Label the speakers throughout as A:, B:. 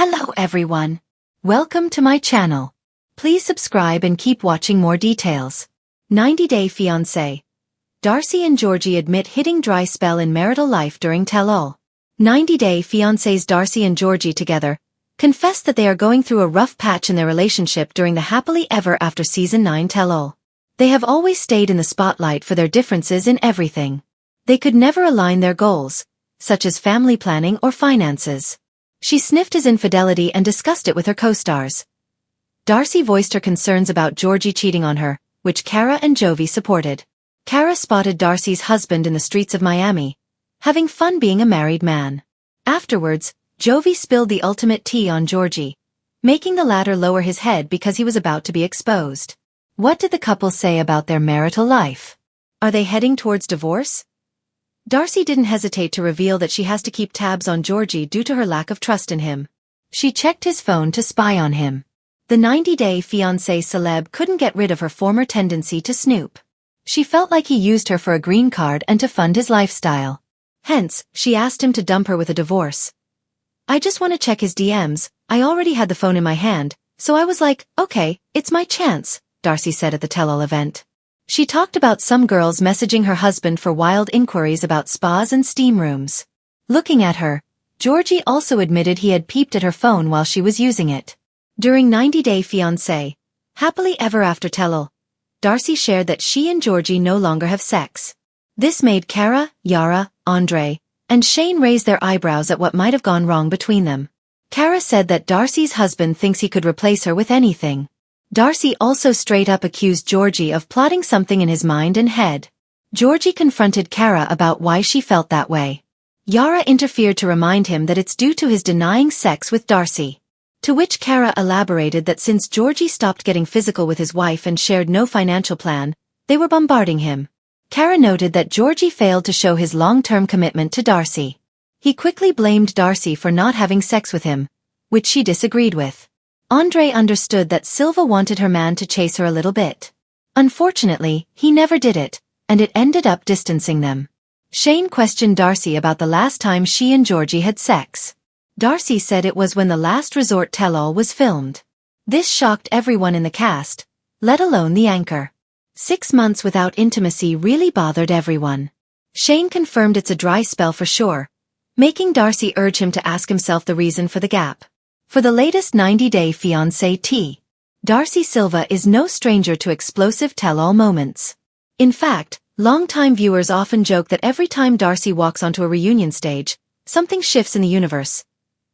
A: Hello everyone. Welcome to my channel. Please subscribe and keep watching more details. 90-Day Fiancé. Darcey and Georgi admit hitting dry spell in marital life during tell-all. 90-Day Fiancé's Darcey and Georgi together confess that they are going through a rough patch in their relationship during the happily ever after season 9 tell-all. They have always stayed in the spotlight for their differences in everything. They could never align their goals, such as family planning or finances. She sniffed his infidelity and discussed it with her co-stars. Darcey voiced her concerns about Georgi cheating on her, which Cara and Jovi supported. Cara spotted Darcey's husband in the streets of Miami, having fun being a married man. Afterwards, Jovi spilled the ultimate tea on Georgi, making the latter lower his head because he was about to be exposed. What did the couple say about their marital life? Are they heading towards divorce? Darcey didn't hesitate to reveal that she has to keep tabs on Georgi due to her lack of trust in him. She checked his phone to spy on him. The 90-Day Fiancé celeb couldn't get rid of her former tendency to snoop. She felt like he used her for a green card and to fund his lifestyle. Hence, she asked him to dump her with a divorce. I just want to check his DMs. I already had the phone in my hand, so I was like, okay, it's my chance, Darcey said at the tell-all event. She talked about some girls messaging her husband for wild inquiries about spas and steam rooms. Looking at her, Georgi also admitted he had peeped at her phone while she was using it. During 90-Day Fiancé, happily ever after tell-all, Darcey shared that she and Georgi no longer have sex. This made Cara, Yara, Andre, and Shane raise their eyebrows at what might have gone wrong between them. Cara said that Darcey's husband thinks he could replace her with anything. Darcey also straight up accused Georgi of plotting something in his mind and head. Georgi confronted Cara about why she felt that way. Yara interfered to remind him that it's due to his denying sex with Darcey. To which Cara elaborated that since Georgi stopped getting physical with his wife and shared no financial plan, they were bombarding him. Cara noted that Georgi failed to show his long-term commitment to Darcey. He quickly blamed Darcey for not having sex with him, which she disagreed with. Andre understood that Silva wanted her man to chase her a little bit. Unfortunately, he never did it, and it ended up distancing them. Shane questioned Darcey about the last time she and Georgi had sex. Darcey said it was when the Last Resort tell-all was filmed. This shocked everyone in the cast, let alone the anchor. 6 months without intimacy really bothered everyone. Shane confirmed it's a dry spell for sure, making Darcey urge him to ask himself the reason for the gap. For the latest 90-Day Fiancé tea, Darcey Silva is no stranger to explosive tell-all moments. In fact, longtime viewers often joke that every time Darcey walks onto a reunion stage, something shifts in the universe.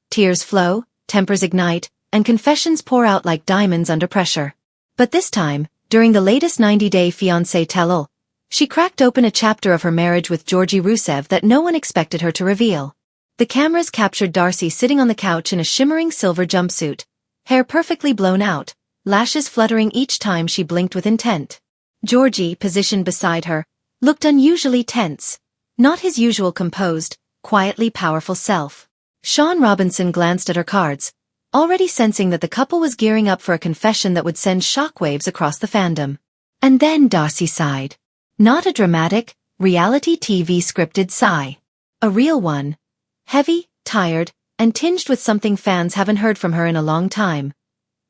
A: Tears flow, tempers ignite, and confessions pour out like diamonds under pressure. But this time, during the latest 90-Day Fiancé tell-all, she cracked open a chapter of her marriage with Georgi Rusev that no one expected her to reveal. The cameras captured Darcey sitting on the couch in a shimmering silver jumpsuit, hair perfectly blown out, lashes fluttering each time she blinked with intent. Georgi, positioned beside her, looked unusually tense, not his usual composed, quietly powerful self. Sean Robinson glanced at her cards, already sensing that the couple was gearing up for a confession that would send shockwaves across the fandom. And then Darcey sighed. Not a dramatic, reality TV scripted sigh. A real one. Heavy, tired, and tinged with something fans haven't heard from her in a long time.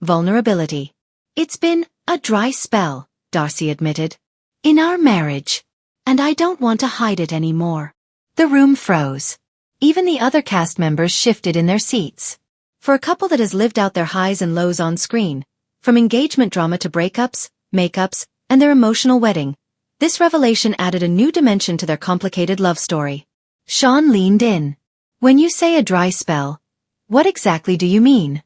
A: Vulnerability. It's been a dry spell, Darcey admitted. In our marriage. And I don't want to hide it anymore. The room froze. Even the other cast members shifted in their seats. For a couple that has lived out their highs and lows on screen, from engagement drama to breakups, makeups, and their emotional wedding, this revelation added a new dimension to their complicated love story. Sean leaned in. When you say a dry spell, what exactly do you mean?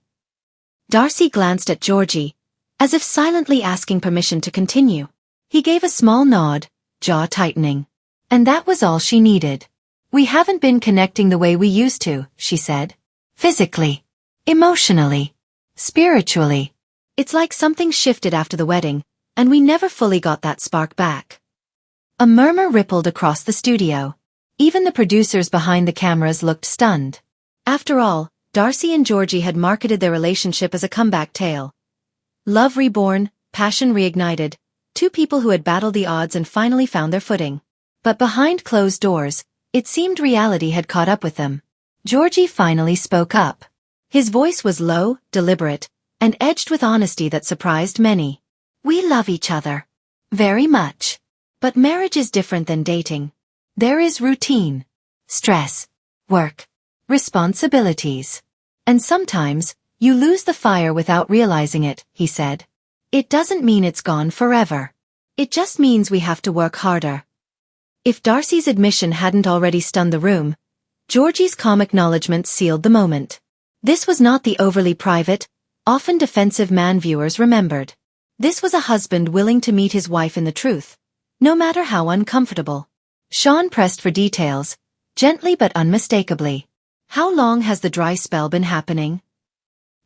A: Darcey glanced at Georgi, as if silently asking permission to continue. He gave a small nod, jaw tightening. And that was all she needed. We haven't been connecting the way we used to, she said. Physically, emotionally, spiritually. It's like something shifted after the wedding, and we never fully got that spark back. A murmur rippled across the studio. Even the producers behind the cameras looked stunned. After all, Darcey and Georgi had marketed their relationship as a comeback tale. Love reborn, passion reignited, two people who had battled the odds and finally found their footing. But behind closed doors, it seemed reality had caught up with them. Georgi finally spoke up. His voice was low, deliberate, and edged with honesty that surprised many. "We love each other. Very much. But marriage is different than dating. There is routine, stress, work, responsibilities. And sometimes, you lose the fire without realizing it," he said. "It doesn't mean it's gone forever. It just means we have to work harder." If Darcey's admission hadn't already stunned the room, Georgie's calm acknowledgement sealed the moment. This was not the overly private, often defensive man viewers remembered. This was a husband willing to meet his wife in the truth, no matter how uncomfortable. Sean pressed for details, gently but unmistakably. "How long has the dry spell been happening?"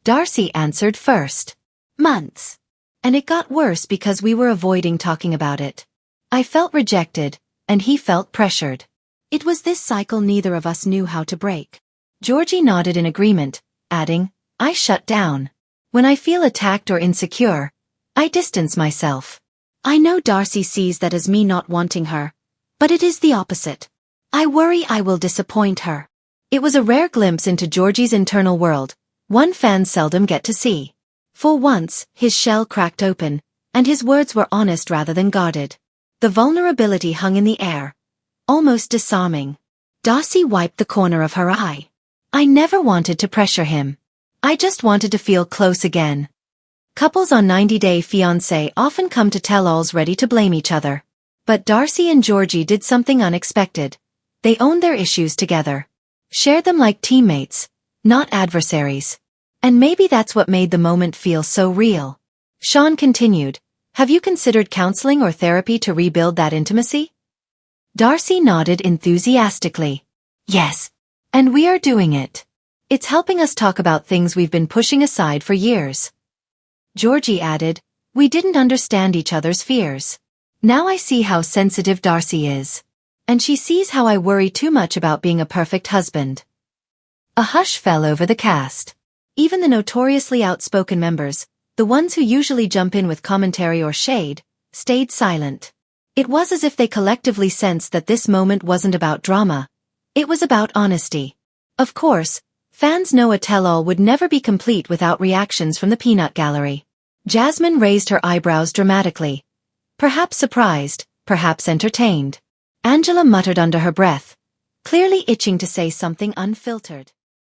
A: Darcey answered first. "Months. And it got worse because we were avoiding talking about it. I felt rejected, and he felt pressured. It was this cycle neither of us knew how to break." Georgie nodded in agreement, adding, "I shut down. When I feel attacked or insecure, I distance myself. I know Darcey sees that as me not wanting her, but it is the opposite. I worry I will disappoint her." It was a rare glimpse into Georgie's internal world, one fans seldom get to see. For once, his shell cracked open, and his words were honest rather than guarded. The vulnerability hung in the air, almost disarming. Darcey wiped the corner of her eye. "I never wanted to pressure him. I just wanted to feel close again." Couples on 90 Day Fiancé often come to tell-alls ready to blame each other. But Darcey and Georgie did something unexpected. They owned their issues together. Shared them like teammates, not adversaries. And maybe that's what made the moment feel so real. Sean continued, "Have you considered counseling or therapy to rebuild that intimacy?" Darcey nodded enthusiastically. "Yes. And we are doing it. It's helping us talk about things we've been pushing aside for years." Georgie added, "We didn't understand each other's fears. Now I see how sensitive Darcey is. And she sees how I worry too much about being a perfect husband." A hush fell over the cast. Even the notoriously outspoken members, the ones who usually jump in with commentary or shade, stayed silent. It was as if they collectively sensed that this moment wasn't about drama. It was about honesty. Of course, fans know a tell-all would never be complete without reactions from the peanut gallery. Jasmine raised her eyebrows dramatically. Perhaps surprised, perhaps entertained. Angela muttered under her breath, clearly itching to say something unfiltered.